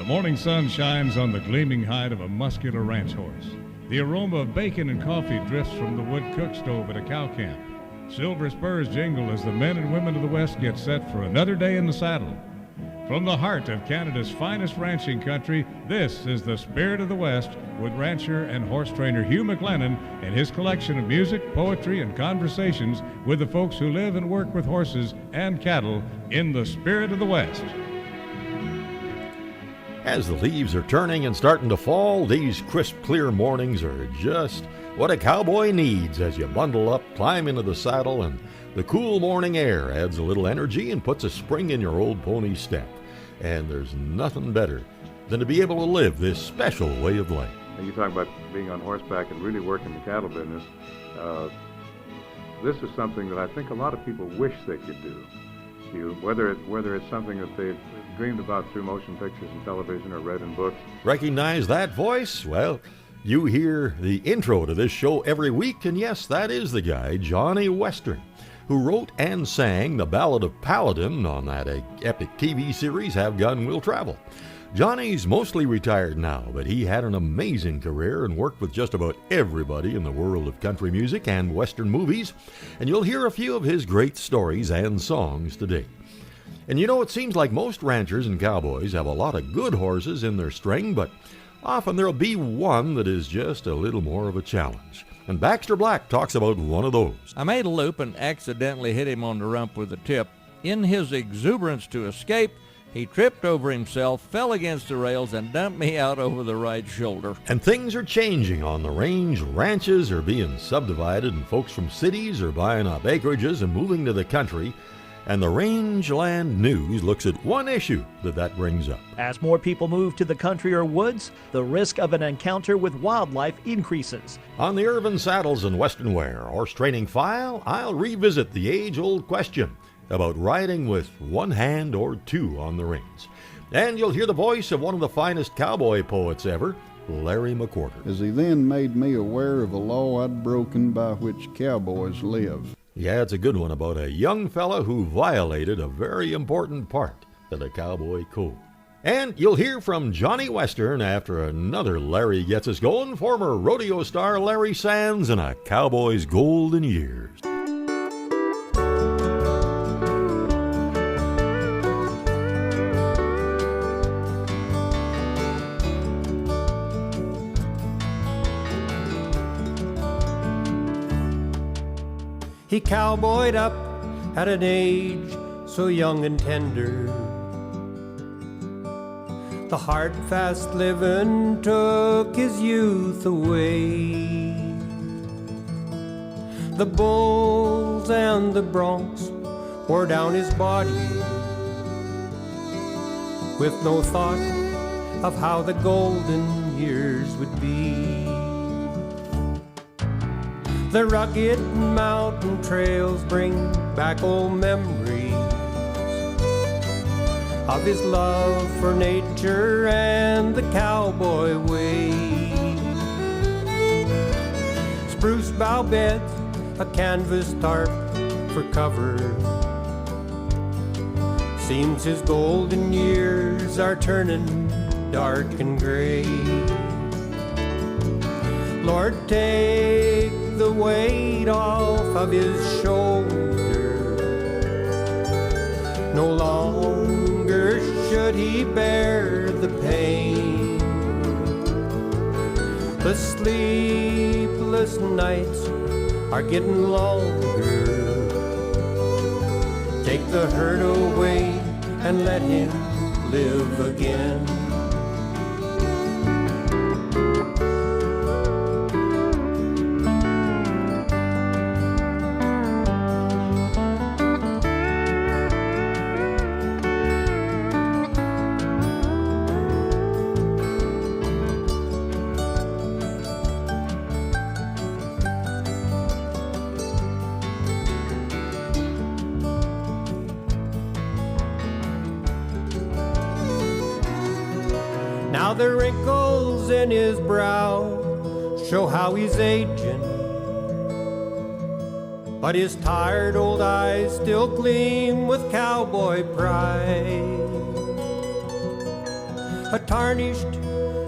morning sun shines on the gleaming hide of a muscular ranch horse. The aroma of bacon and coffee drifts from the wood cook stove at a cow camp. Silver spurs jingle as the men and women of the West get set for another day in the saddle. From the heart of Canada's finest ranching country, this is the Spirit of the West with rancher and horse trainer Hugh McLennan and his collection of music, poetry, and conversations with the folks who live and work with horses and cattle in the Spirit of the West. As the leaves are turning and starting to fall, these crisp, clear mornings are just what a cowboy needs as you bundle up, climb into the saddle, and the cool morning air adds a little energy and puts a spring in your old pony's step. And there's nothing better than to be able to live this special way of life. You talk about being on horseback and really working the cattle business. This is something that I think a lot of people wish they could do. Whether it's something that they've dreamed about through motion pictures and television or read in books. Recognize that voice? Well, you hear the intro to this show every week, and yes, that is the guy, Johnny Western, who wrote and sang the Ballad of Palladin on that epic TV series, Have Gun, Will Travel. Johnny's mostly retired now, but he had an amazing career and worked with just about everybody in the world of country music and Western movies, and you'll hear a few of his great stories and songs today. And you know, it seems like most ranchers and cowboys have a lot of good horses in their string, but often there'll be one that is just a little more of a challenge. And Baxter Black talks about one of those. I made a loop and accidentally hit him on the rump with a tip. In his exuberance to escape, he tripped over himself, fell against the rails, and dumped me out over the right shoulder. And things are changing on the range. Ranches are being subdivided, and folks from cities are buying up acreages and moving to the country. And the Rangeland News looks at one issue that brings up. As more people move to the country or woods, the risk of an encounter with wildlife increases. On the Irvin Saddles and Western Wear Horse Training File, I'll revisit the age-old question about riding with one hand or two on the reins. And you'll hear the voice of one of the finest cowboy poets ever, Larry McWhorter. As he then made me aware of a law I'd broken by which cowboys live. Yeah, it's a good one about a young fella who violated a very important part of the cowboy code. And you'll hear from Johnny Western after another Larry gets us going, former rodeo star Larry Sands in a cowboy's golden years. He cowboyed up at an age so young and tender. The hard, fast living took his youth away. The bulls and the broncs wore down his body, with no thought of how the golden years would be. The rugged mountain trails bring back old memories of his love for nature and the cowboy way. Spruce bough beds, a canvas tarp for cover. Seems his golden years are turning dark and gray. Lord, take the weight off of his shoulder. No longer should he bear the pain. The sleepless nights are getting longer. Take the hurt away and let him live again. Now the wrinkles in his brow show how he's aging, but his tired old eyes still gleam with cowboy pride. A tarnished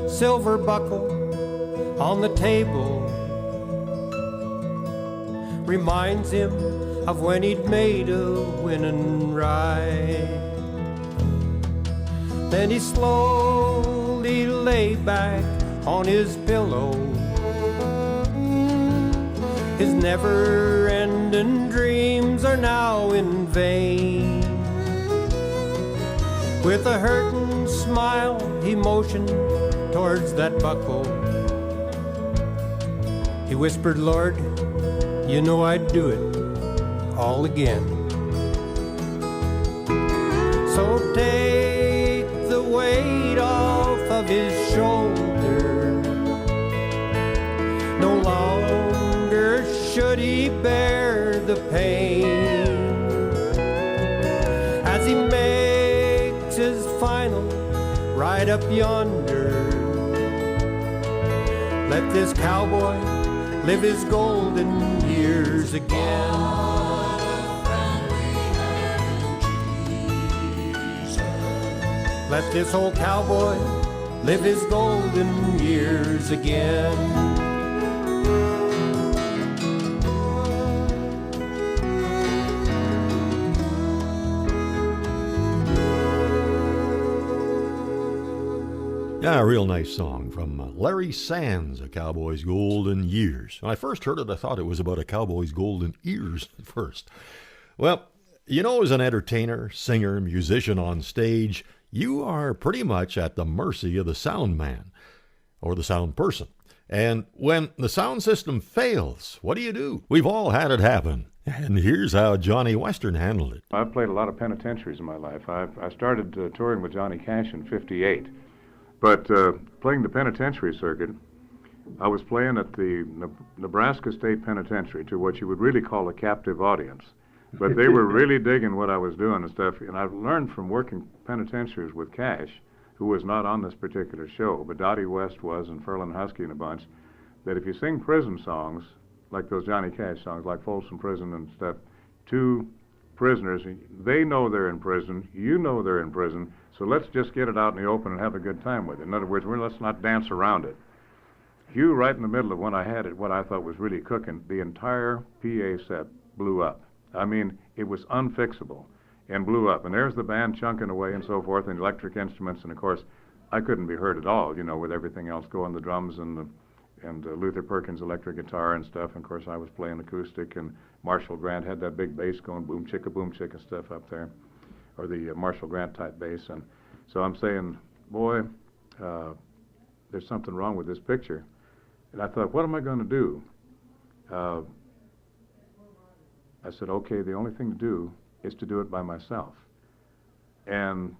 silver buckle on the table reminds him of when he'd made a winning ride. Then he slowly lay back on his pillow. His never-ending dreams are now in vain. With a hurting smile, he motioned towards that buckle. He whispered, "Lord, you know I'd do it all again." So take the weight off of his shoulder. No longer should he bear the pain. As he makes his final ride up yonder, let this cowboy live his golden years again. Let this old cowboy live his golden years again. Yeah, a real nice song from Larry Sands, A Cowboy's Golden Years. When I first heard it, I thought it was about a cowboy's golden ears at first. Well, you know, as an entertainer, singer, musician on stage, you are pretty much at the mercy of the sound man or the sound person. And when the sound system fails, what do? We've all had it happen. And here's how Johnny Western handled it. I've played a lot of penitentiaries in my life. I started touring with Johnny Cash in '58. But playing the penitentiary circuit, I was playing at the Nebraska State Penitentiary to what you would really call a captive audience. But they were really digging what I was doing and stuff. And I've learned from working penitentiaries with Cash, who was not on this particular show, but Dottie West was and Ferlin Husky and a bunch, that if you sing prison songs, like those Johnny Cash songs, like Folsom Prison and stuff, to prisoners, they know they're in prison, you know they're in prison, so let's just get it out in the open and have a good time with it. In other words, let's not dance around it. Hugh, right in the middle of when I had it, what I thought was really cooking, the entire PA set blew up. I mean, it was unfixable and blew up. And there's the band chunking away and so forth, and electric instruments, and of course, I couldn't be heard at all, you know, with everything else going, the drums and Luther Perkins electric guitar and stuff. And of course, I was playing acoustic, and Marshall Grant had that big bass going, boom chicka stuff up there, or the Marshall Grant type bass. And so I'm saying, boy, there's something wrong with this picture. And I thought, what am I going to do? I said, okay, the only thing to do is to do it by myself. And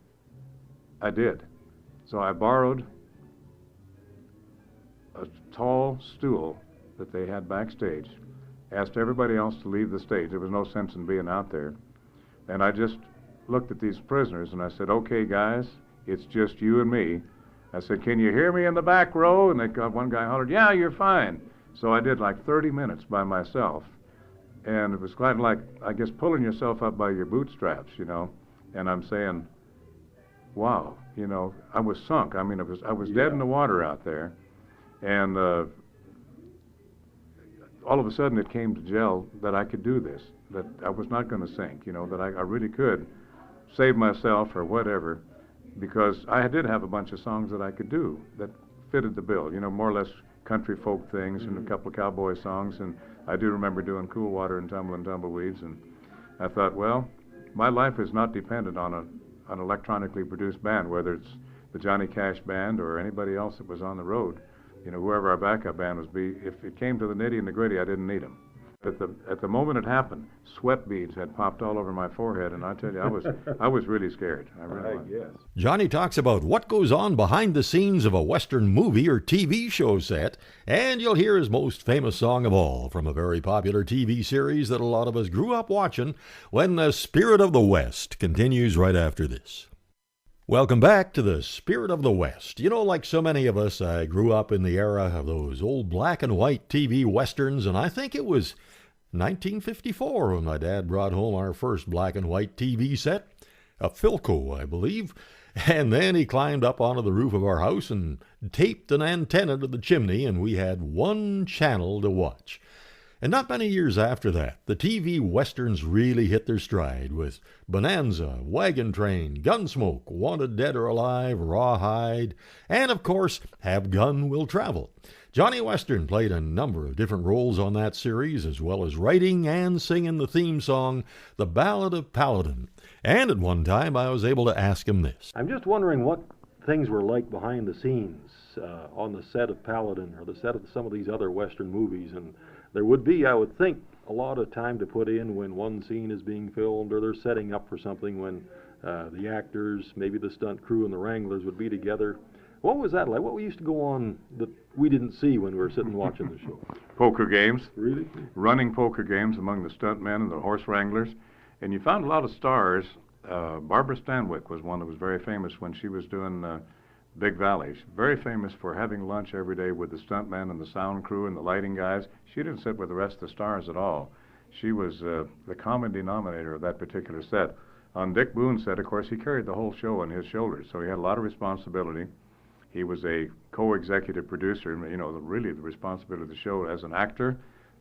I did. So I borrowed a tall stool that they had backstage, asked everybody else to leave the stage. There was no sense in being out there. And I just looked at these prisoners and I said, okay, guys, it's just you and me. I said, can you hear me in the back row? And one guy hollered, yeah, you're fine. So I did like 30 minutes by myself. And it was kind of like, I guess, pulling yourself up by your bootstraps, you know. And I'm saying, wow, you know, I was sunk. I mean, I was dead in the water out there. And all of a sudden it came to gel that I could do this, that I was not going to sink, you know, that I really could save myself or whatever, because I did have a bunch of songs that I could do that fitted the bill, you know, more or less country folk things and a couple of cowboy songs. And I do remember doing Cool Water and Tumblin' Tumbleweeds. And I thought, well, my life is not dependent on an electronically produced band, whether it's the Johnny Cash band or anybody else that was on the road. You know, whoever our backup band was be, if it came to the nitty and the gritty, I didn't need them. At the moment it happened, sweat beads had popped all over my forehead, and I tell you, I was really scared. I really was. Yes. Johnny talks about what goes on behind the scenes of a Western movie or TV show set, and you'll hear his most famous song of all from a very popular TV series that a lot of us grew up watching, when the Spirit of the West continues right after this. Welcome back to the Spirit of the West. You know, like so many of us, I grew up in the era of those old black and white TV westerns, and I think it was 1954 when my dad brought home our first black and white TV set, a Philco, I believe. And then he climbed up onto the roof of our house and taped an antenna to the chimney, and we had one channel to watch. And not many years after that, the TV westerns really hit their stride with Bonanza, Wagon Train, Gunsmoke, Wanted Dead or Alive, Rawhide, and of course, Have Gun Will Travel. Johnny Western played a number of different roles on that series, as well as writing and singing the theme song, The Ballad of Palladin. And at one time, I was able to ask him this. I'm just wondering what things were like behind the scenes on the set of Palladin or the set of some of these other Western movies. And there would be, I would think, a lot of time to put in when one scene is being filmed or they're setting up for something, when the actors, maybe the stunt crew and the wranglers would be together. What was that like? What used to go on that we didn't see when we were sitting watching the show? Poker games. Really? Running poker games among the stuntmen and the horse wranglers. And you found a lot of stars. Barbara Stanwyck was one that was very famous when she was doing Big Valley. She's very famous for having lunch every day with the stuntmen and the sound crew and the lighting guys. She didn't sit with the rest of the stars at all. She was the common denominator of that particular set. On Dick Boone's set, of course, he carried the whole show on his shoulders, so he had a lot of responsibility. He was a co-executive producer, really the responsibility of the show as an actor,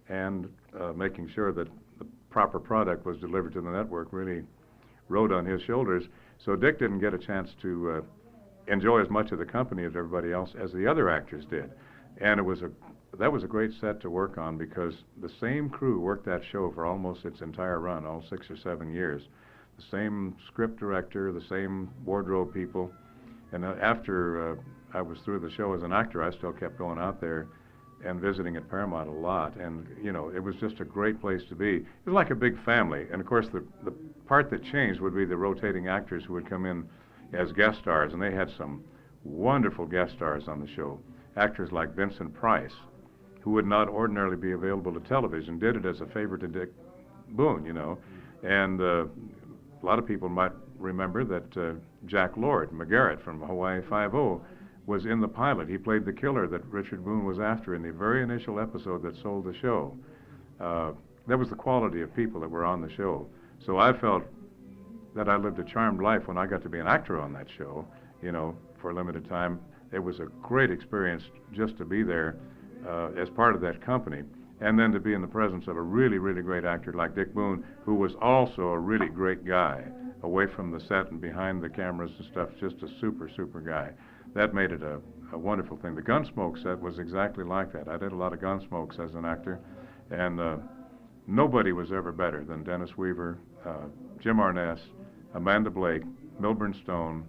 and making sure that the proper product was delivered to the network really rode on his shoulders. So Dick didn't get a chance to enjoy as much of the company as everybody else as the other actors did. And that was a great set to work on, because the same crew worked that show for almost its entire run, all 6 or 7 years. The same script director, the same wardrobe people. And after I was through the show as an actor, I still kept going out there and visiting at Paramount a lot. And, it was just a great place to be. It was like a big family. And, of course, the part that changed would be the rotating actors who would come in as guest stars, and they had some wonderful guest stars on the show. Actors like Vincent Price, who would not ordinarily be available to television, did it as a favor to Dick Boone, And a lot of people might remember that Jack Lord, McGarrett from Hawaii Five-0, was in the pilot. He played the killer that Richard Boone was after in the very initial episode that sold the show. That was the quality of people that were on the show. So I felt that I lived a charmed life when I got to be an actor on that show, for a limited time. It was a great experience just to be there as part of that company, and then to be in the presence of a really, really great actor like Dick Boone, who was also a really great guy, away from the set and behind the cameras and stuff, just a super, super guy. That made it a wonderful thing. The Gunsmoke set was exactly like that. I did a lot of Gunsmokes as an actor, and nobody was ever better than Dennis Weaver, Jim Arness, Amanda Blake, Milburn Stone,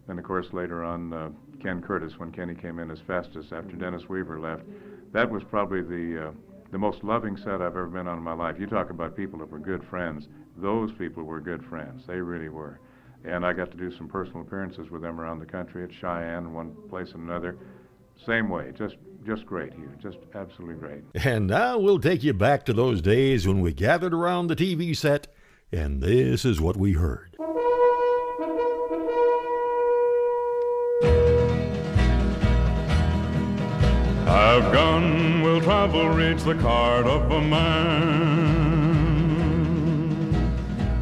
and of course later on Ken Curtis, when Kenny came in as Festus after Dennis Weaver left. That was probably the most loving set I've ever been on in my life. You talk about people that were good friends. Those people were good friends. They really were. And I got to do some personal appearances with them around the country, at Cheyenne, one place and another. Same way, just great, Hugh, just absolutely great. And now we'll take you back to those days when we gathered around the TV set, and this is what we heard. Have gun will travel, reach the card of a man.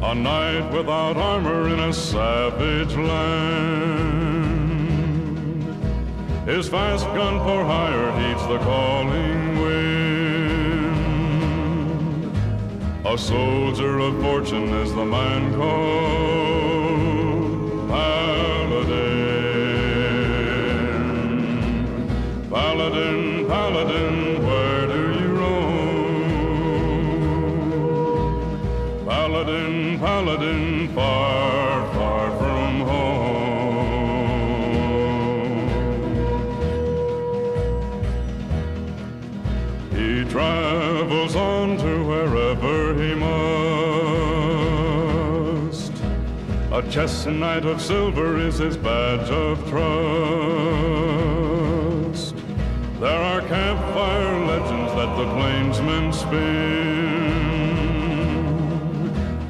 A knight without armor in a savage land. His fast gun for hire heeds the calling wind. A soldier of fortune is the man called Palladin. Palladin, Palladin, where do you roam? Palladin, Palladin, far, far from home. He travels on to wherever he must. A chestnut knight of silver is his badge of trust. There are campfire legends that the plainsmen spin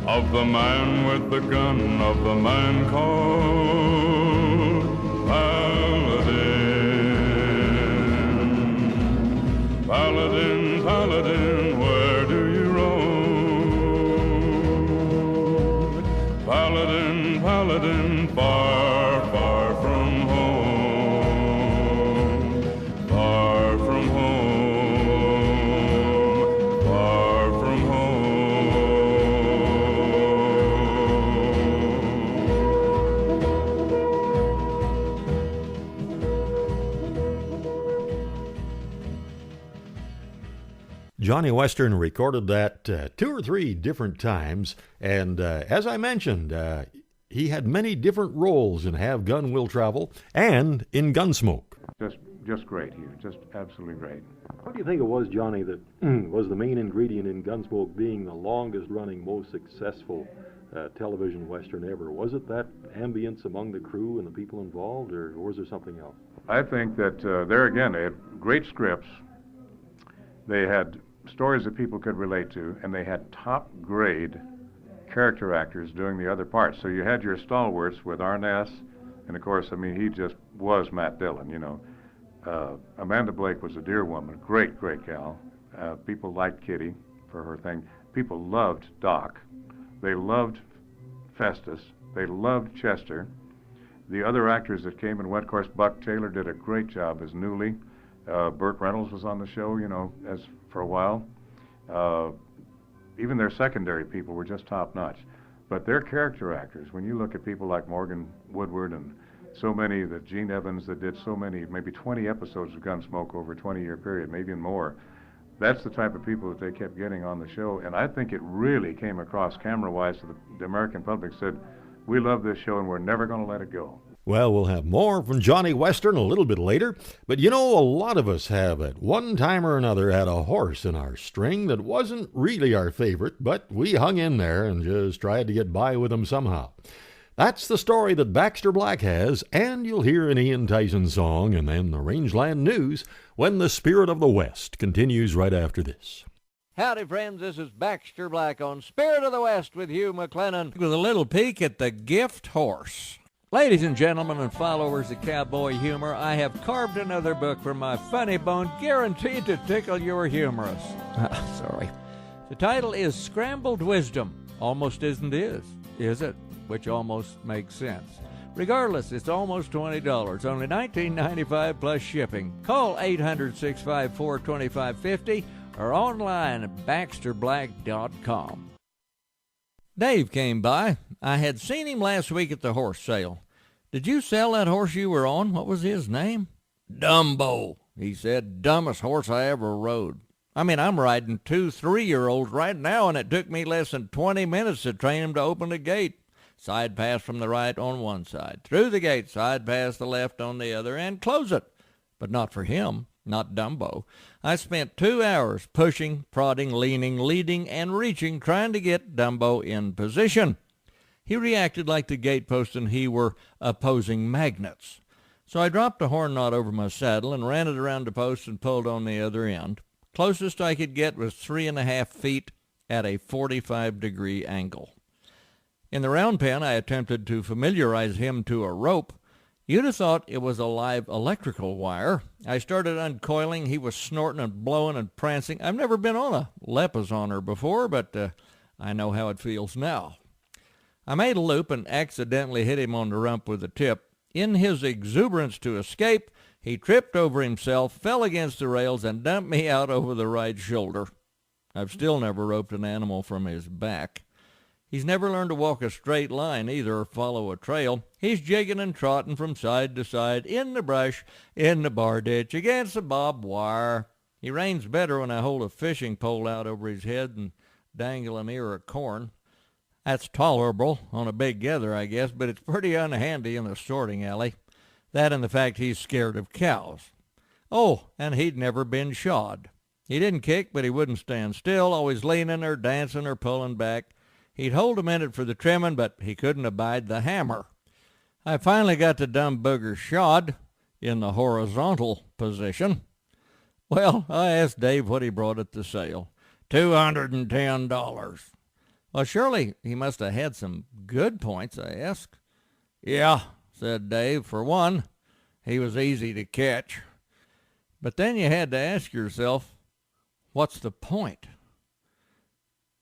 of the man with the gun, of the man called Palladin. Palladin, Palladin, where do you roam? Palladin, Palladin, far, far Johnny Western recorded that 2 or 3 different times, and as I mentioned, he had many different roles in Have Gun Will Travel and in Gunsmoke. Just great here, just absolutely great. What do you think it was, Johnny, that was the main ingredient in Gunsmoke being the longest-running, most successful television Western ever? Was it that ambience among the crew and the people involved, or was there something else? I think that there again, they had great scripts. They had stories that people could relate to, and they had top-grade character actors doing the other parts. So you had your stalwarts with Arness, and of course, I mean, he just was Matt Dillon, you know. Amanda Blake was a dear woman, great gal. People liked Kitty for her thing. People loved Doc. They loved Festus. They loved Chester. The other actors that came and went, of course, Buck Taylor did a great job as Newley. Burt Reynolds was on the show, you know, as for a while. Even their secondary people were just top-notch. But their character actors, when you look at people like Morgan Woodward and so many, that Gene Evans that did so many, maybe 20 episodes of Gunsmoke over a 20-year period, maybe even more, that's the type of people that they kept getting on the show. And I think it really came across camera-wise to the American public, said, we love this show and we're never going to let it go. Well, we'll have more from Johnny Western a little bit later, but you know, a lot of us have at one time or another had a horse in our string that wasn't really our favorite, but we hung in there and just tried to get by with him somehow. That's the story that Baxter Black has, and you'll hear an Ian Tyson song and then the Rangeland news when the Spirit of the West continues right after this. Howdy, friends. This is Baxter Black on Spirit of the West with Hugh McLennan with a little peek at the gift horse. Ladies and gentlemen and followers of cowboy humor, I have carved another book from my funny bone, guaranteed to tickle your humorous. Sorry. The title is Scrambled Wisdom. Almost isn't is it? Which almost makes sense. Regardless, it's almost $20, only $19.95 plus shipping. Call 800-654-2550 or online at baxterblack.com. Dave came by. I had seen him last week at the horse sale. Did you sell that horse you were on? What was his name? Dumbo, he said. Dumbest horse I ever rode. I mean, I'm riding 2 3-year-olds right now, and it took me less than 20 minutes to train him to open the gate. Side pass from the right on one side. Through the gate, side pass the left on the other, and close it. But not for him, not Dumbo. I spent 2 hours pushing, prodding, leaning, leading, and reaching, trying to get Dumbo in position. He reacted like the gatepost and he were opposing magnets. So I dropped a horn knot over my saddle and ran it around the post and pulled on the other end. Closest I could get was 3.5 feet at a 45-degree angle. In the round pen, I attempted to familiarize him to a rope. You'd have thought it was a live electrical wire. I started uncoiling. He was snorting and blowing and prancing. I've never been on a Lepizoner before, but I know how it feels now. I made a loop and accidentally hit him on the rump with the tip. In his exuberance to escape, he tripped over himself, fell against the rails, and dumped me out over the right shoulder. I've still never roped an animal from his back. He's never learned to walk a straight line either or follow a trail. He's jigging and trotting from side to side, in the brush, in the bar ditch, against the barbed wire. He reins better when I hold a fishing pole out over his head and dangle an ear of corn. That's tolerable on a big gather, I guess, but it's pretty unhandy in a sorting alley. That and the fact he's scared of cows. Oh, and he'd never been shod. He didn't kick, but he wouldn't stand still, always leaning or dancing or pulling back. He'd hold a minute for the trimming, but he couldn't abide the hammer. I finally got the dumb booger shod in the horizontal position. Well, I asked Dave what he brought at the sale. $210. Well, surely he must have had some good points, I asked. Yeah, said Dave. For one, he was easy to catch. But then you had to ask yourself, what's the point?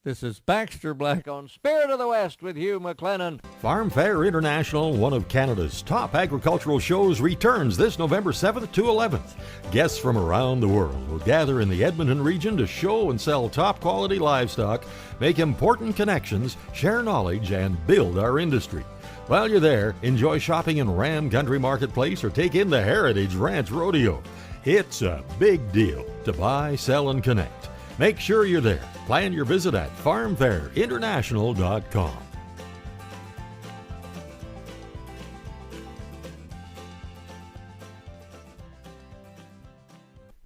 This is Baxter Black on Spirit of the West with Hugh McLennan. Farm Fair International, one of Canada's top agricultural shows, returns this November 7th to 11th. Guests from around the world will gather in the Edmonton region to show and sell top-quality livestock, make important connections, share knowledge, and build our industry. While you're there, enjoy shopping in Ram Country Marketplace or take in the Heritage Ranch Rodeo. It's a big deal to buy, sell, and connect. Make sure you're there. Plan your visit at farmfaireinternational.com.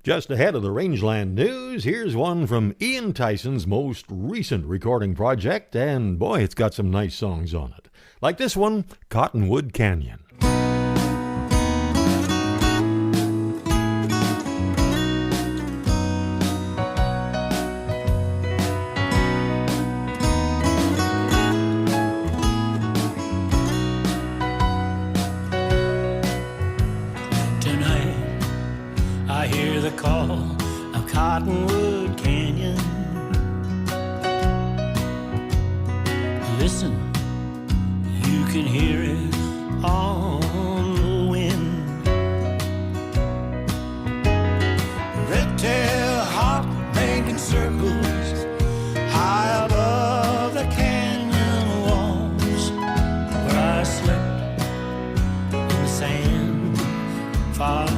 Just ahead of the Rangeland news, here's one from Ian Tyson's most recent recording project, and boy, it's got some nice songs on it. Like this one, Cottonwood Canyon. Call of Cottonwood Canyon. Listen, you can hear it on the wind. Red-tail hawk making circles high above the canyon walls, where I slept in the sand far below.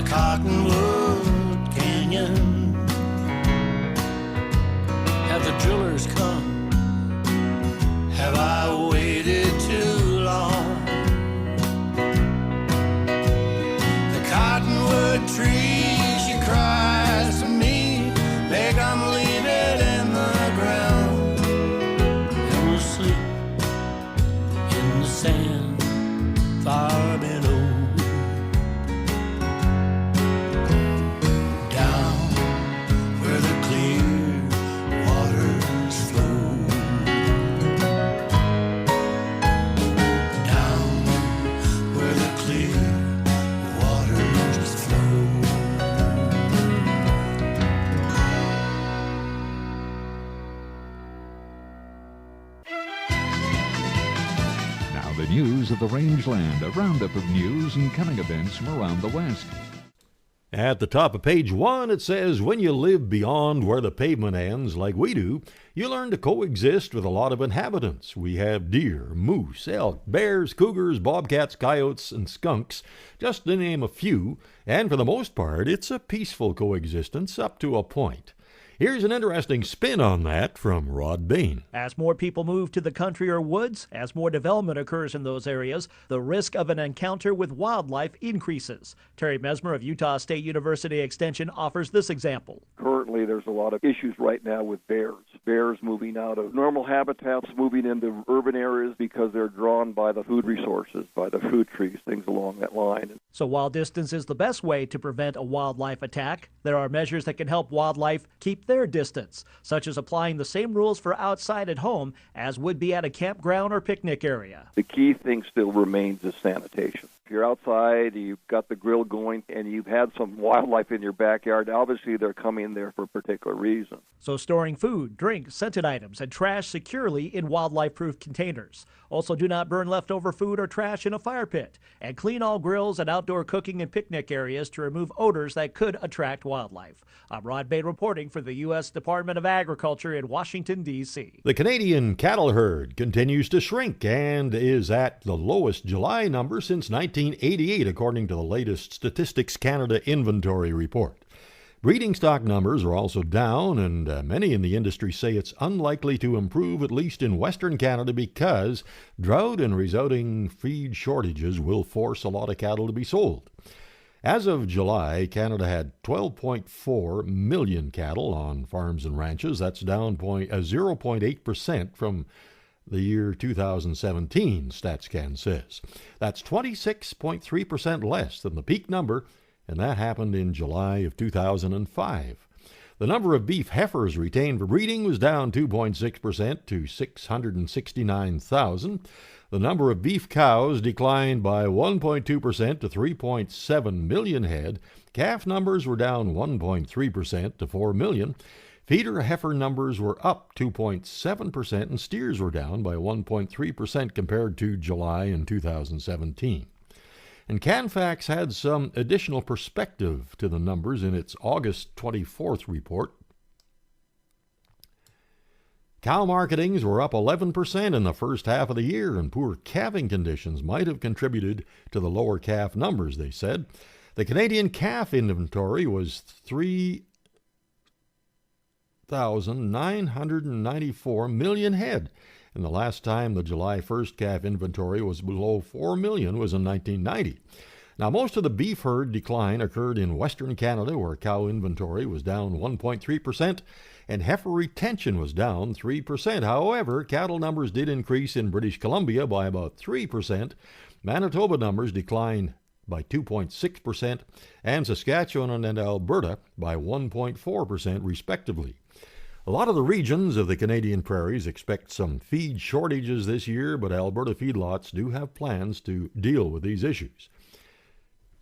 Cottonwood Canyon. Have the drillers come? Have I waited too long? The cottonwood tree, she cries to me, make 'em leave it in the ground, and we'll sleep in the sand far below. News of the Rangeland, a roundup of news and coming events from around the West. At the top of page 1, it says, when you live beyond where the pavement ends, like we do, you learn to coexist with a lot of inhabitants. We have deer, moose, elk, bears, cougars, bobcats, coyotes, and skunks, just to name a few, and for the most part, it's a peaceful coexistence up to a point. Here's an interesting spin on that from Rod Bain. As more people move to the country or woods, as more development occurs in those areas, the risk of an encounter with wildlife increases. Terry Mesmer of Utah State University Extension offers this example. Currently, there's a lot of issues right now with bears. Bears moving out of normal habitats, moving into urban areas because they're drawn by the food resources, by the food trees, things along that line. So while distance is the best way to prevent a wildlife attack, there are measures that can help wildlife keep their distance, such as applying the same rules for outside at home as would be at a campground or picnic area. The key thing still remains is sanitation. If you're outside, you've got the grill going, and you've had some wildlife in your backyard, obviously they're coming there for a particular reason. So storing food, drink, scented items, and trash securely in wildlife-proof containers. Also, do not burn leftover food or trash in a fire pit. And clean all grills and outdoor cooking and picnic areas to remove odors that could attract wildlife. I'm Rod Bain reporting for the U.S. Department of Agriculture in Washington, D.C. The Canadian cattle herd continues to shrink and is at the lowest July number since 1988, according to the latest Statistics Canada inventory report. Breeding stock numbers are also down, and many in the industry say it's unlikely to improve, at least in Western Canada, because drought and resulting feed shortages will force a lot of cattle to be sold. As of July, Canada had 12.4 million cattle on farms and ranches. That's down 0.8% from the year 2017, StatsCan says. That's 26.3% less than the peak number, and that happened in July of 2005. The number of beef heifers retained for breeding was down 2.6% to 669,000. The number of beef cows declined by 1.2% to 3.7 million head. Calf numbers were down 1.3% to 4 million. Feeder heifer numbers were up 2.7%, and steers were down by 1.3% compared to July in 2017. And Canfax had some additional perspective to the numbers in its August 24th report. Cow marketings were up 11% in the first half of the year, and poor calving conditions might have contributed to the lower calf numbers, they said. The Canadian calf inventory was 3,994 million head. And the last time the July 1st calf inventory was below 4 million was in 1990. Now, most of the beef herd decline occurred in Western Canada, where cow inventory was down 1.3%, and heifer retention was down 3%. However, cattle numbers did increase in British Columbia by about 3%. Manitoba numbers declined by 2.6%, and Saskatchewan and Alberta by 1.4%, respectively. A lot of the regions of the Canadian prairies expect some feed shortages this year, but Alberta feedlots do have plans to deal with these issues.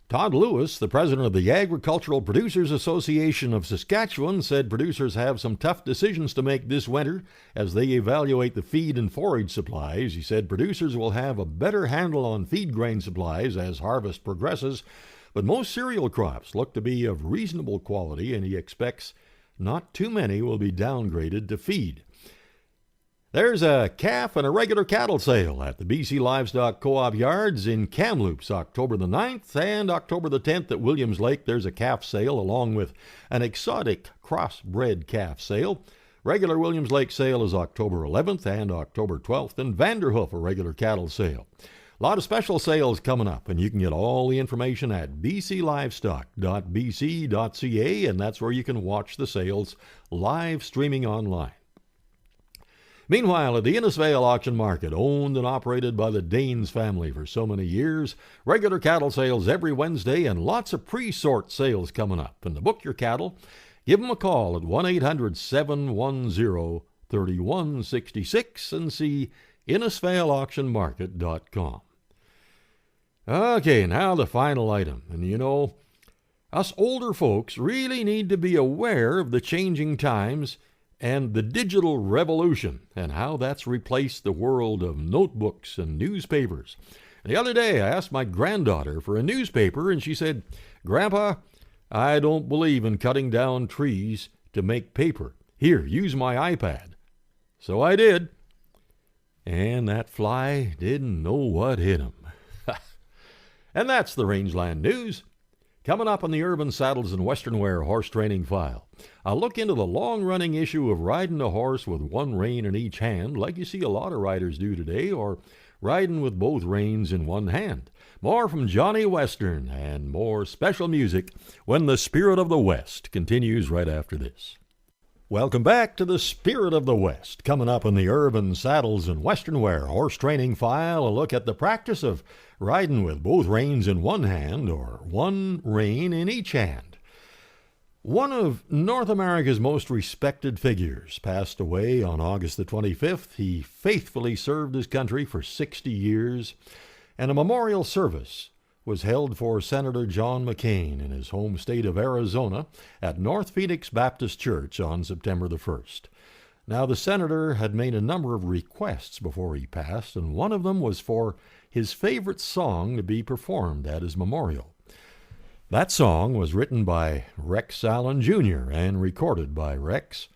Todd Lewis, the president of the Agricultural Producers Association of Saskatchewan, said producers have some tough decisions to make this winter as they evaluate the feed and forage supplies. He said producers will have a better handle on feed grain supplies as harvest progresses, but most cereal crops look to be of reasonable quality, and he expects not too many will be downgraded to feed. There's a calf and a regular cattle sale at the BC Livestock Co-op Yards in Kamloops, October the 9th and October the 10th at Williams Lake. There's a calf sale along with an exotic crossbred calf sale. Regular Williams Lake sale is October 11th and October 12th, and Vanderhoof, a regular cattle sale. A lot of special sales coming up, and you can get all the information at bclivestock.bc.ca, and that's where you can watch the sales live streaming online. Meanwhile, at the Innisfail Auction Market, owned and operated by the Danes family for so many years, regular cattle sales every Wednesday and lots of pre-sort sales coming up. And to book your cattle, give them a call at 1-800-710-3166 and see InnisfailAuctionMarket.com. Okay, now the final item. And you know, us older folks really need to be aware of the changing times and the digital revolution and how that's replaced the world of notebooks and newspapers. The other day, I asked my granddaughter for a newspaper, and she said, "Grandpa, I don't believe in cutting down trees to make paper. Here, use my iPad." So I did. And that fly didn't know what hit him. And that's the Rangeland News. Coming up on the Urban Saddles and Western Wear Horse Training File, I'll look into the long-running issue of riding a horse with one rein in each hand, like you see a lot of riders do today, or riding with both reins in one hand. More from Johnny Western and more special music when the Spirit of the West continues right after this. Welcome back to the Spirit of the West. Coming up in the Urban Saddles and Western Wear Horse Training File, a look at the practice of riding with both reins in one hand or one rein in each hand. One of North America's most respected figures passed away on August the 25th. He faithfully served his country for 60 years, and a memorial service was held for Senator John McCain in his home state of Arizona at North Phoenix Baptist Church on September the 1st. Now, the senator had made a number of requests before he passed, and one of them was for his favorite song to be performed at his memorial. That song was written by Rex Allen Jr. and recorded by Rex,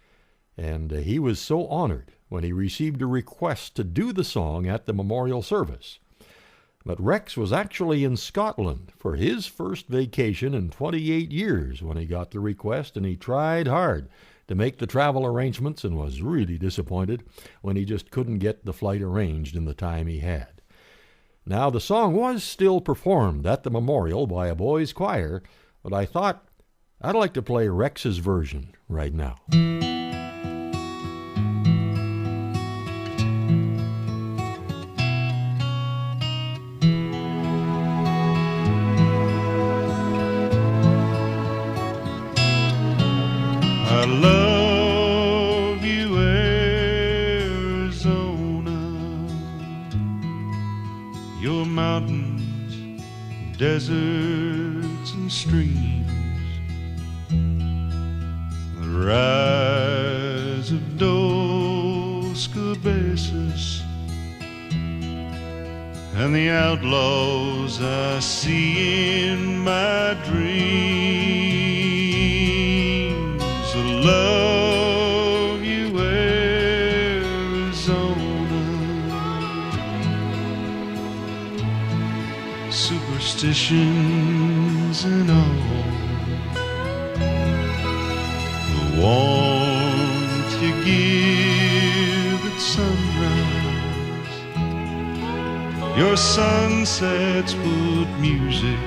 and he was so honored when he received a request to do the song at the memorial service. But Rex was actually in Scotland for his first vacation in 28 years when he got the request, and he tried hard to make the travel arrangements and was really disappointed when he just couldn't get the flight arranged in the time he had. Now, the song was still performed at the memorial by a boys' choir, but I thought I'd like to play Rex's version right now. I love you, Arizona, your mountains, deserts, and streams, the rise of Dos Cabezas, and the outlaws I see in my dreams. I love you, Arizona. Superstitions and all, the warmth you give at sunrise, your sunsets put music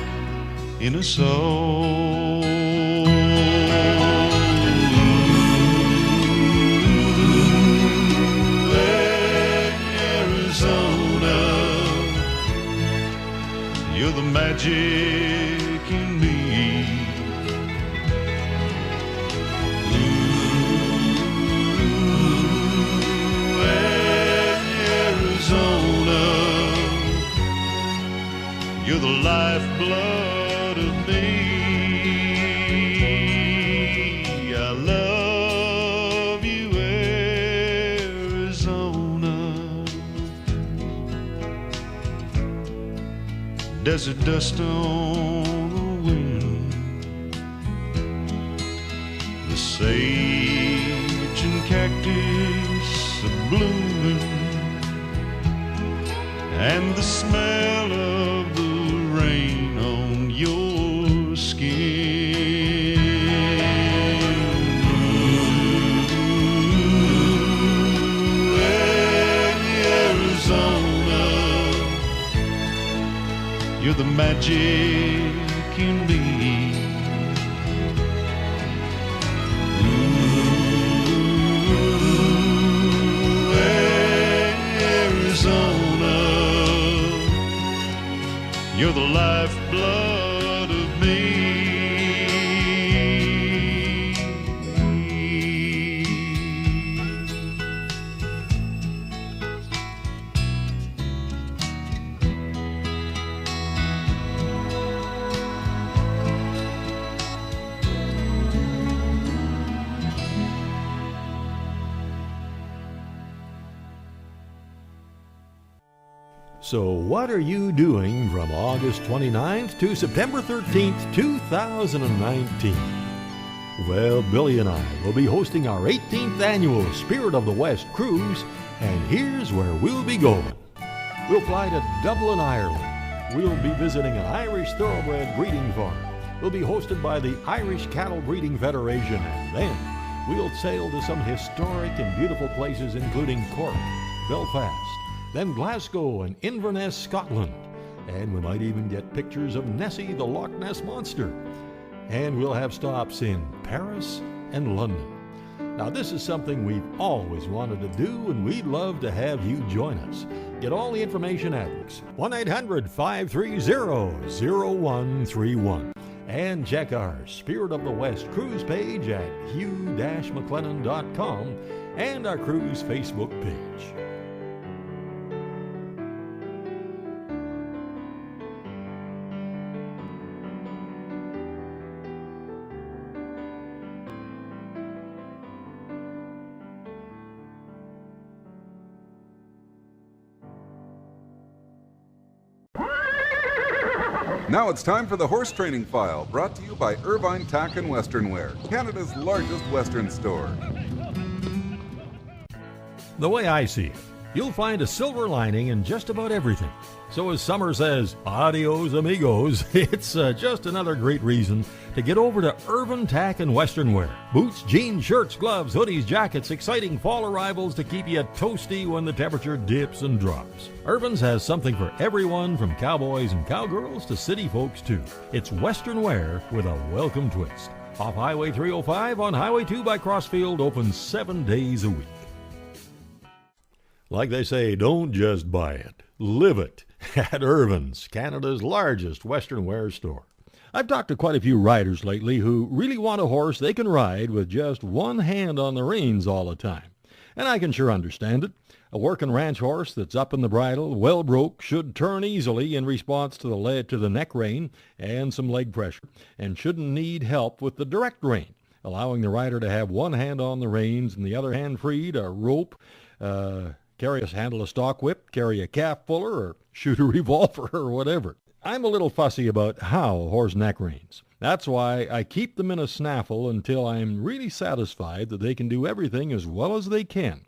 in a soul. You're the magic in me. Ooh, Arizona, you're the lifeblood of me. I love you, Arizona. Desert dust on the wind, the sage and cactus are blooming, and the smell of the rain on your skin. Ooh, Arizona, you're the magic in me. Ooh, Arizona, you're the lifeblood of me. So what are you doing from August 29th to September 13th, 2019? Well, Billy and I will be hosting our 18th annual Spirit of the West cruise, and here's where we'll be going. We'll fly to Dublin, Ireland. We'll be visiting an Irish thoroughbred breeding farm. We'll be hosted by the Irish Cattle Breeding Federation, and then we'll sail to some historic and beautiful places including Cork, Belfast, then Glasgow and Inverness, Scotland. And we might even get pictures of Nessie the Loch Ness Monster. And we'll have stops in Paris and London. Now, this is something we've always wanted to do, and we'd love to have you join us. Get all the information at 1-800-530-0131. And check our Spirit of the West cruise page at hugh-mclennan.com and our cruise Facebook page. Now it's time for the Horse Training File, brought to you by Irvine Tack and Western Wear, Canada's largest Western store. The way I see it, you'll find a silver lining in just about everything. So as summer says, adios amigos, it's just another great reason to get over to Irvine Tack and Western Wear. Boots, jeans, shirts, gloves, hoodies, jackets, exciting fall arrivals to keep you toasty when the temperature dips and drops. Irvine's has something for everyone, from cowboys and cowgirls to city folks too. It's Western Wear with a welcome twist. Off Highway 305 on Highway 2 by Crossfield, open 7 days a week. Like they say, don't just buy it, live it at Irvine's, Canada's largest Western wear store. I've talked to quite a few riders lately who really want a horse they can ride with just one hand on the reins all the time. And I can sure understand it. A working ranch horse that's up in the bridle, well broke, should turn easily in response to the neck rein and some leg pressure, and shouldn't need help with the direct rein, allowing the rider to have one hand on the reins and the other hand free to rope, handle a stock whip, carry a calf fuller, or shoot a revolver or whatever. I'm a little fussy about how a horse neck reins. That's why I keep them in a snaffle until I'm really satisfied that they can do everything as well as they can.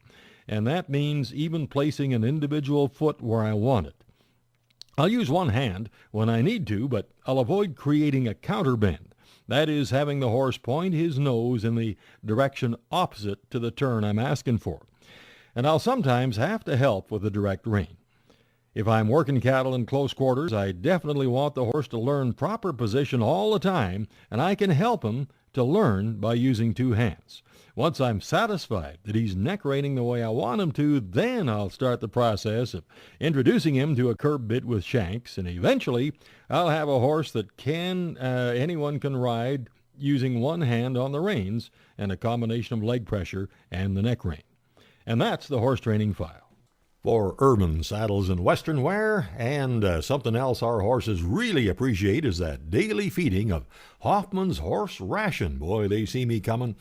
And that means even placing an individual foot where I want it. I'll use one hand when I need to, but I'll avoid creating a counterbend. That is, having the horse point his nose in the direction opposite to the turn I'm asking for. And I'll sometimes have to help with the direct rein. If I'm working cattle in close quarters, I definitely want the horse to learn proper position all the time, and I can help him to learn by using two hands. Once I'm satisfied that he's neck reining the way I want him to, then I'll start the process of introducing him to a curb bit with shanks, and eventually I'll have a horse that anyone can ride using one hand on the reins and a combination of leg pressure and the neck rein. And that's the Horse Training File. For Irvine Saddles and Western Wear, and something else our horses really appreciate is that daily feeding of Hoffman's Horse Ration. Boy, they see me coming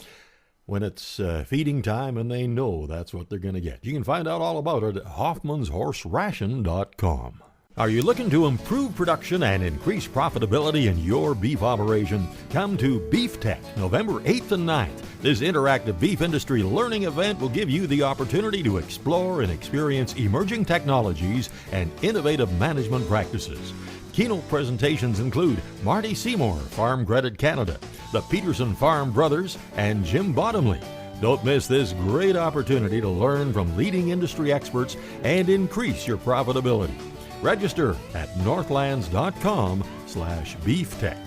when it's feeding time, and they know that's what they're going to get. You can find out all about it at hoffmanshorseration.com. Are you looking to improve production and increase profitability in your beef operation? Come to Beef Tech, November 8th and 9th. This interactive beef industry learning event will give you the opportunity to explore and experience emerging technologies and innovative management practices. Keynote presentations include Marty Seymour, Farm Credit Canada, the Peterson Farm Brothers, and Jim Bottomley. Don't miss this great opportunity to learn from leading industry experts and increase your profitability. Register at northlands.com/beeftech.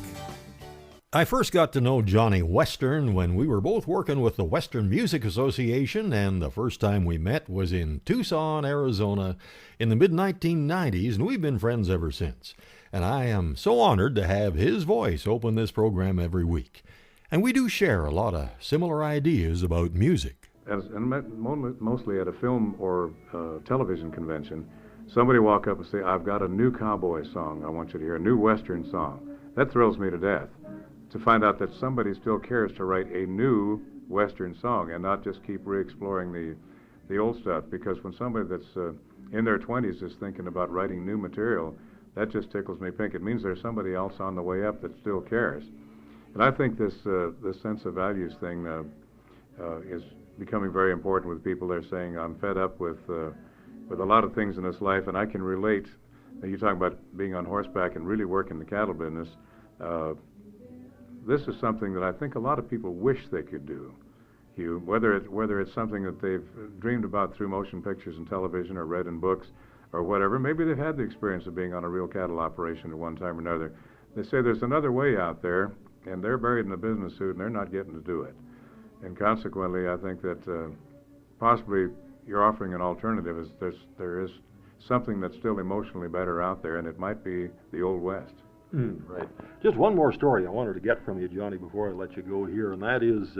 I first got to know Johnny Western when we were both working with the Western Music Association, and the first time we met was in Tucson, Arizona in the mid-1990s, and we've been friends ever since. And I am so honored to have his voice open this program every week. And we do share a lot of similar ideas about music. Mostly at a film or television convention, somebody walk up and say, I've got a new cowboy song I want you to hear, a new Western song. That thrills me to death, to find out that somebody still cares to write a new Western song and not just keep re-exploring the old stuff. Because when somebody that's in their 20s is thinking about writing new material, that just tickles me pink. It means there's somebody else on the way up that still cares. And I think this sense of values thing is becoming very important with people. They're saying, I'm fed up with a lot of things in this life, and I can relate. You talk about being on horseback and really working the cattle business. This is something that I think a lot of people wish they could do, Hugh, whether it's something that they've dreamed about through motion pictures and television or read in books or whatever. Maybe they've had the experience of being on a real cattle operation at one time or another. They say there's another way out there, and they're buried in a business suit, and they're not getting to do it. And consequently, I think that possibly you're offering an alternative. There is something that's still emotionally better out there, and it might be the Old West. Right. Just one more story I wanted to get from you, Johnny, before I let you go here, and that is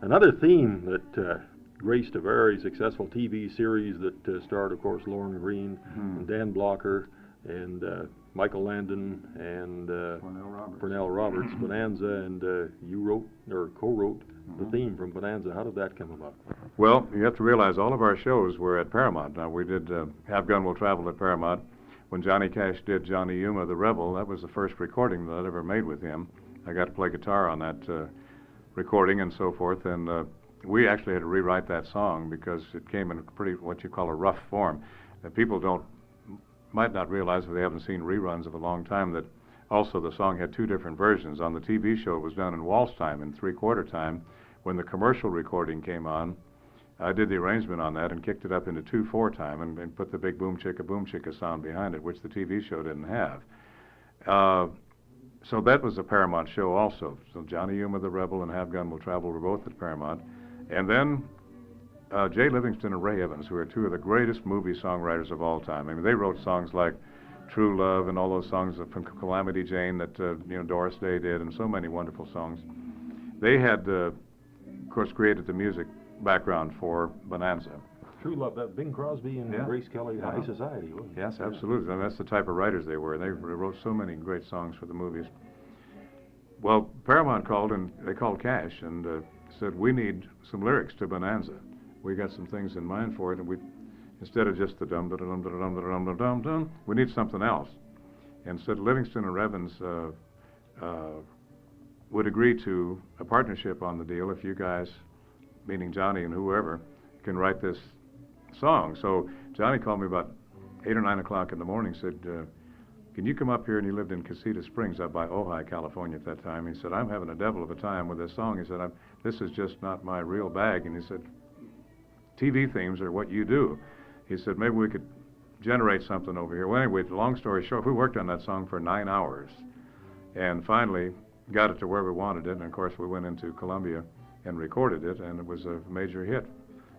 another theme that graced a very successful TV series that starred, of course, Lorne Greene and Dan Blocker and Michael Landon and Pernell Roberts, Bonanza, and you wrote or co-wrote the theme from Bonanza. How did that come about? Well, you have to realize all of our shows were at Paramount. Now, we did Have Gun Will Travel at Paramount. when Johnny Cash did Johnny Yuma the Rebel, that was the first recording that I'd ever made with him. I got to play guitar on that recording and so forth, and we actually had to rewrite that song because it came in a pretty, what you call a rough form. People might not realize if they haven't seen reruns of a long time that also the song had two different versions. On the TV show, it was done in waltz time, in three-quarter time. When the commercial recording came on, I did the arrangement on that and kicked it up into 2/4 time and put the big boom chicka sound behind it, which the TV show didn't have. So that was a Paramount show also. So Johnny Yuma the Rebel and Have Gun Will Travel were both at Paramount. And then Jay Livingston and Ray Evans, who are two of the greatest movie songwriters of all time. I mean, they wrote songs like True Love and all those songs from Calamity Jane that Doris Day did, and so many wonderful songs. They had, of course, created the music background for Bonanza. True Love, that Bing Crosby and Grace Kelly, High Society, wasn't it? Yes, absolutely. I mean, that's the type of writers they were. They wrote so many great songs for the movies. Well, Paramount called, and they called Cash and said, we need some lyrics to Bonanza. We got some things in mind for it, and we, instead of just the dum-da-dum-da-dum-da-dum-da-dum-da-dum, we need something else. And said Livingston and Evans would agree to a partnership on the deal if you guys, meaning Johnny and whoever, can write this song. So Johnny called me about 8 or 9 o'clock in the morning, said, can you come up here? And he lived in Casita Springs up by Ojai, California at that time. He said, I'm having a devil of a time with this song. He said, this is just not my real bag. And he said, TV themes are what you do. He said, maybe we could generate something over here. Well, anyway, long story short, we worked on that song for 9 hours and finally got it to where we wanted it. And of course, we went into Columbia and recorded it, and it was a major hit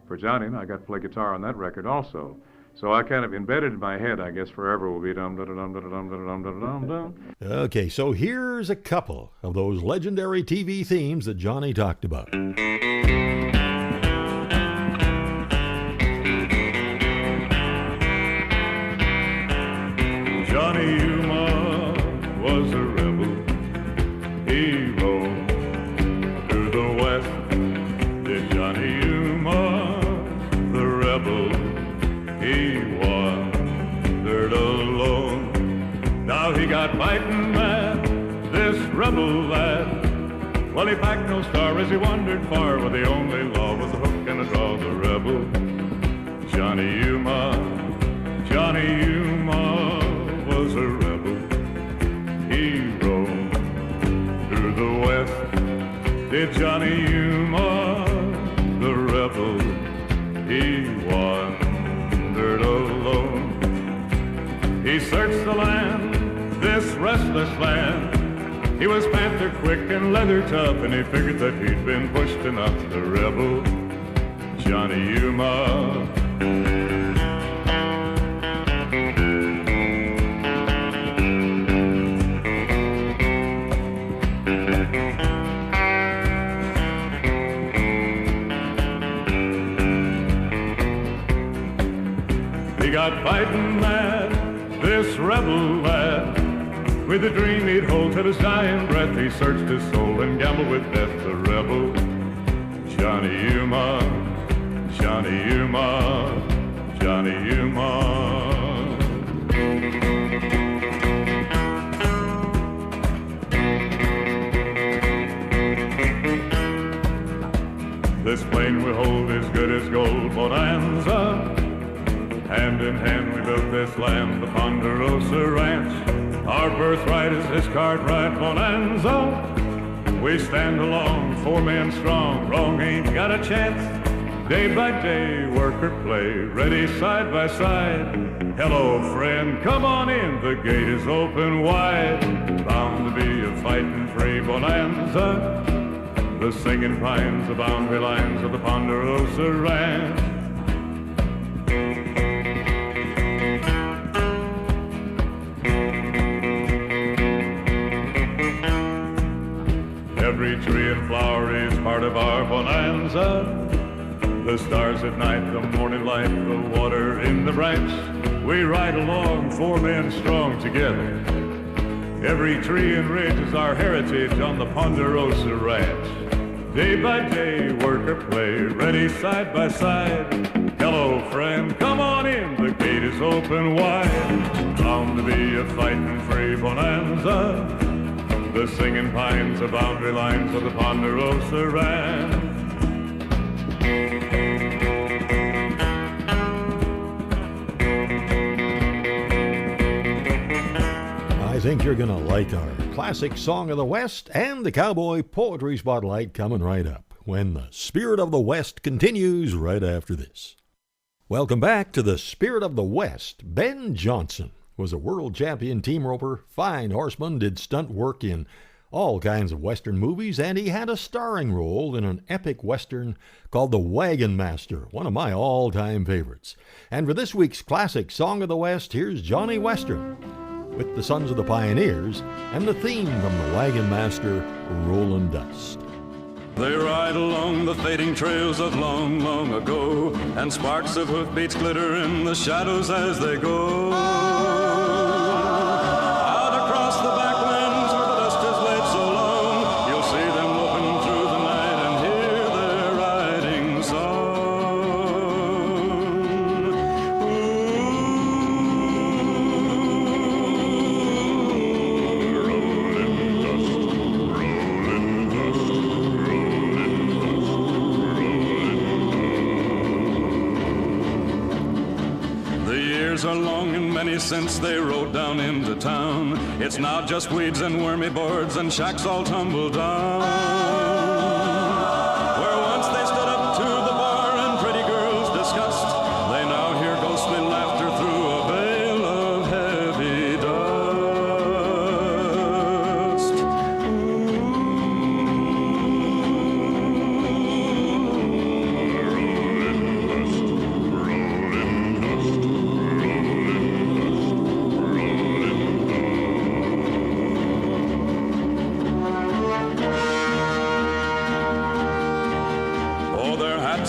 for Johnny, and I got to play guitar on that record also. So I kind of embedded in my head, I guess, forever will be dum-da-da-dum-da-da-dum-da-da-dum-da-dum. Okay, so here's a couple of those legendary TV themes that Johnny talked about. Johnny Yuma was a rebel. He rode through the West. Did Johnny Yuma, the rebel. He wandered alone. Now he got fighting mad, this rebel lad. Well, he packed no star as he wandered far, where the only law was a hook and a draw. The rebel, Johnny Yuma was a rebel. He rode through the West. Did Johnny Yuma, the rebel. He wandered alone. He searched the land, this restless land. He was panther quick and leather tough, and he figured that he'd been pushed enough. The rebel, Johnny Yuma. He got fighting mad, this rebel lad. With a dream he'd hold till his dying breath, he searched his soul and gambled with death. The rebel, Johnny Yuma, Johnny Yuma, Johnny Yuma. This plain we hold is good as gold, Bonanza. Hand in hand we built this land, the Ponderosa Ranch. Our birthright is this Cartwright Bonanza. We stand alone, 4 men strong, wrong ain't got a chance. Day by day, work or play, ready side by side. Hello friend, come on in, the gate is open wide. Bound to be a fighting free Bonanza. The singing pines, the boundary lines of the Ponderosa Ranch. Every tree and flower is part of our Bonanza. The stars at night, the morning light, the water in the branch. We ride along, 4 men strong together. Every tree and ridge is our heritage on the Ponderosa Ranch. Day by day, work or play, ready side by side. Hello friend, come on in, the gate is open wide. bound to be a fighting free bonanza. The singing pines are boundary lines of the Ponderosa Ranch. I think you're going to like our classic song of the West and the Cowboy Poetry Spotlight coming right up when the Spirit of the West continues right after this. Welcome back to the Spirit of the West. Ben Johnson was a world champion team roper, fine horseman, did stunt work in all kinds of Western movies, and he had a starring role in an epic Western called The Wagon Master, one of my all-time favorites. And for this week's classic song of the West, here's Johnny Western with the Sons of the Pioneers and the theme from The Wagon Master, Rollin' Dust. They ride along the fading trails of long, long ago, and sparks of hoofbeats glitter in the shadows as they go. Out across the backlands where the dust has laid so long, you'll see them loping through the night and hear their riding song. Are long and many since they rode down into town. It's now just weeds and wormy boards and shacks all tumbled down. Where once they stood up to the bar and pretty girls discussed, they now hear ghostly laughter through a veil of heavy dust.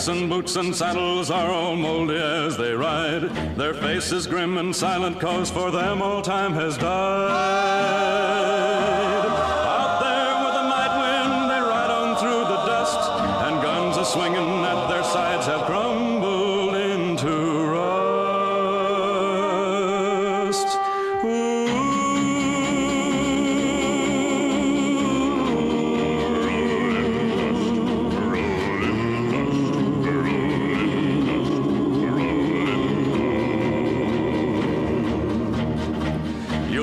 And boots and saddles are all moldy as they ride. Their faces grim and silent, cause for them all time has died. Out there with a night wind they ride on through the dust, and guns a-swinging at their sides have crumbled into rust.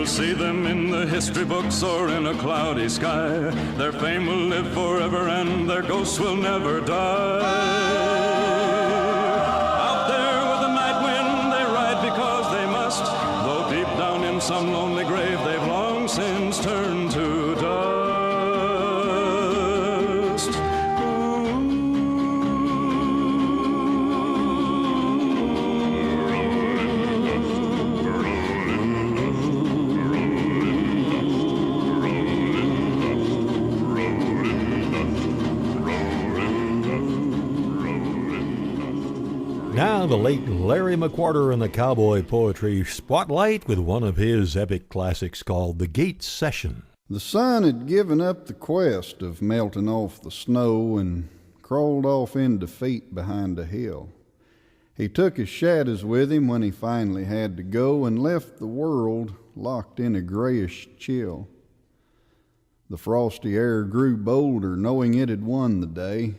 See them in the history books or in a cloudy sky. Their fame will live forever and their ghosts will never die. Out there with the night wind they ride because they must, though deep down in some lonely grave they've long since turned to dust. Now the late Larry McWhorter in the Cowboy Poetry Spotlight with one of his epic classics called The Gates Session. The sun had given up the quest of melting off the snow and crawled off in defeat behind a hill. He took his shadows with him when he finally had to go and left the world locked in a grayish chill. The frosty air grew bolder, knowing it had won the day.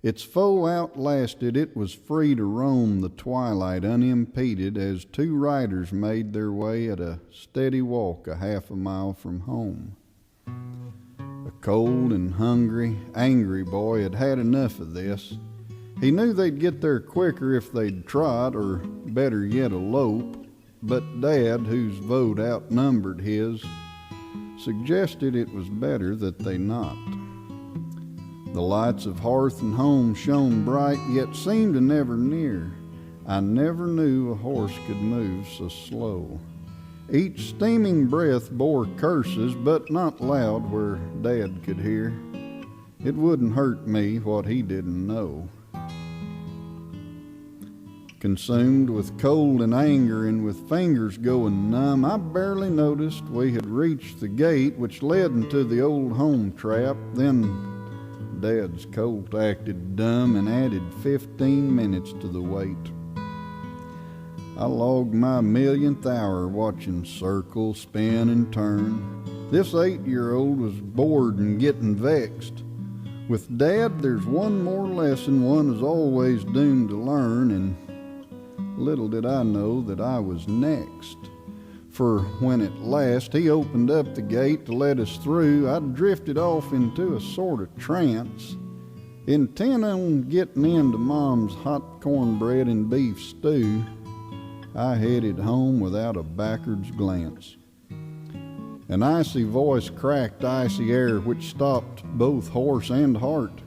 Its foe outlasted, it was free to roam the twilight unimpeded as two riders made their way at a steady walk a half a mile from home. A cold and hungry, angry boy had had enough of this. He knew they'd get there quicker if they'd trot, or better yet elope, but Dad, whose vote outnumbered his, suggested it was better that they not. The lights of hearth and home shone bright, yet seemed to never near. I never knew a horse could move so slow. Each steaming breath bore curses, but not loud where Dad could hear. It wouldn't hurt me what he didn't know. Consumed with cold and anger and with fingers going numb, I barely noticed we had reached the gate which led into the old home trap. Then Dad's colt acted dumb and added 15 minutes to the wait. I logged my millionth hour watching circles spin and turn. This 8-year-old was bored and getting vexed. With Dad, there's one more lesson one is always doomed to learn, and little did I know that I was next. For when at last he opened up the gate to let us through, I drifted off into a sort of trance, intent on getting into Mom's hot cornbread and beef stew. I headed home without a backwards glance. An icy voice cracked icy air which stopped both horse and heart.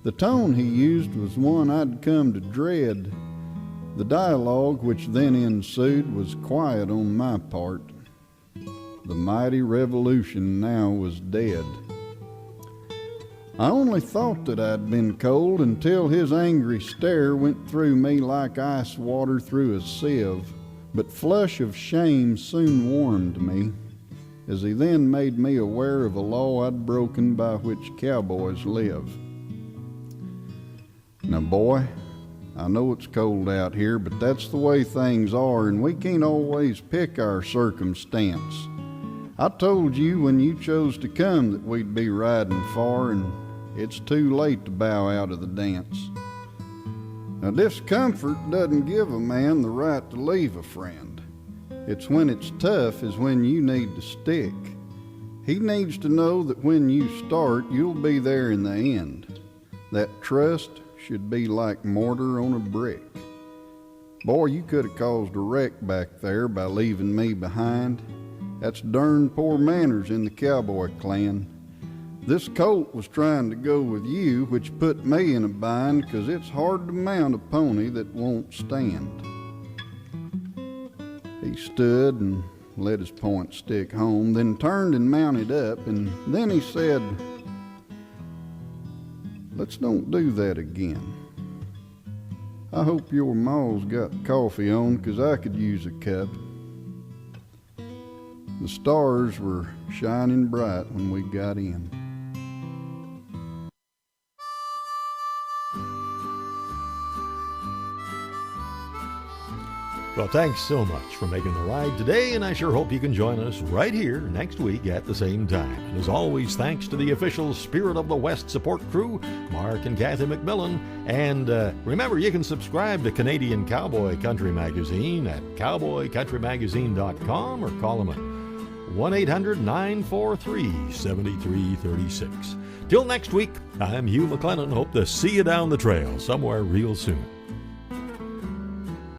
The tone he used was one I'd come to dread. The dialogue which then ensued was quiet on my part. The mighty revolution now was dead. I only thought that I'd been cold until his angry stare went through me like ice water through a sieve. But flush of shame soon warmed me, as he then made me aware of a law I'd broken by which cowboys live. Now, boy, I know it's cold out here, but that's the way things are, and we can't always pick our circumstance. I told you when you chose to come that we'd be riding far, and it's too late to bow out of the dance. Now, discomfort doesn't give a man the right to leave a friend. It's when it's tough is when you need to stick. He needs to know that when you start, you'll be there in the end. That trust should be like mortar on a brick. Boy, you could have caused a wreck back there by leaving me behind. That's darn poor manners in the cowboy clan. This colt was trying to go with you, which put me in a bind, 'cause it's hard to mount a pony that won't stand. He stood and let his point stick home, then turned and mounted up, and then he said, "Let's don't do that again. I hope your ma's got coffee on, 'cause I could use a cup." The stars were shining bright when we got in. Well, thanks so much for making the ride today, and I sure hope you can join us right here next week at the same time. And as always, thanks to the official Spirit of the West support crew, Mark and Kathy McMillan. And remember, you can subscribe to Canadian Cowboy Country Magazine at cowboycountrymagazine.com or call them at 1-800-943-7336. Till next week, I'm Hugh McLennan. Hope to see you down the trail somewhere real soon.